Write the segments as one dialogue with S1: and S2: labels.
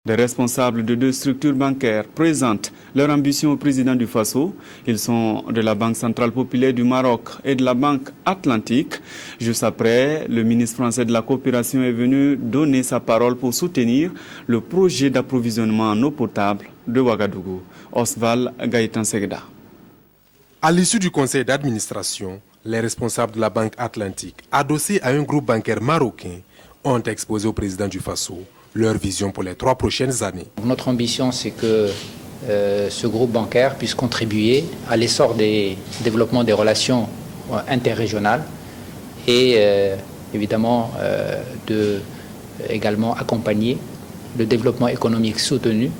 S1: Des responsables de 2 structures bancaires présentent leur ambition au président du Faso. Ils sont de la Banque centrale populaire du Maroc et de la Banque Atlantique. Juste après, le ministre français de la coopération est venu donner sa parole pour soutenir le projet d'approvisionnement en eau potable de Ouagadougou. Osval Gaëtan Segda.
S2: À l'issue du conseil d'administration, les responsables de la Banque Atlantique, adossés à un groupe bancaire marocain, ont exposé au président du Faso leur vision pour les 3 prochaines années.
S3: Notre ambition, c'est que ce groupe bancaire puisse contribuer à l'essor des développements des relations interrégionales et évidemment également accompagner le développement économique soutenu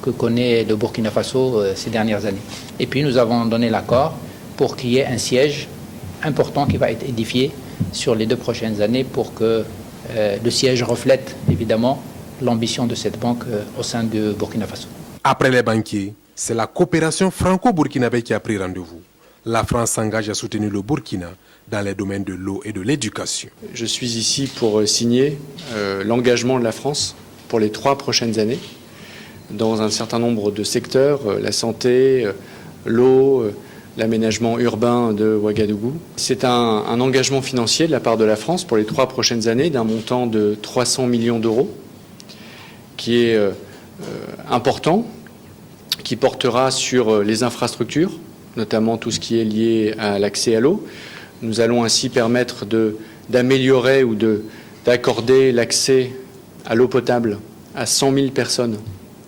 S3: que connaît le Burkina Faso ces dernières années. Et puis nous avons donné l'accord pour qu'il y ait un siège important qui va être édifié sur les 2 prochaines années pour que le siège reflète évidemment l'ambition de cette banque au sein de Burkina Faso.
S2: Après les banquiers, c'est la coopération franco-burkinabé qui a pris rendez-vous. La France s'engage à soutenir le Burkina dans les domaines de l'eau et de l'éducation.
S4: Je suis ici pour signer l'engagement de la France pour les 3 prochaines années dans un certain nombre de secteurs, la santé, l'eau, l'aménagement urbain de Ouagadougou. C'est un engagement financier de la part de la France pour les 3 prochaines années d'un montant de 300 millions d'euros qui est important, qui portera sur les infrastructures, notamment tout ce qui est lié à l'accès à l'eau. Nous allons ainsi permettre d'améliorer ou d'accorder l'accès à l'eau potable à 100 000 personnes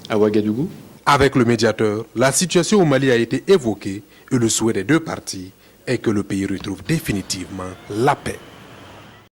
S4: à Ouagadougou.
S2: Avec le médiateur, la situation au Mali a été évoquée et le souhait des 2 parties est que le pays retrouve définitivement la paix.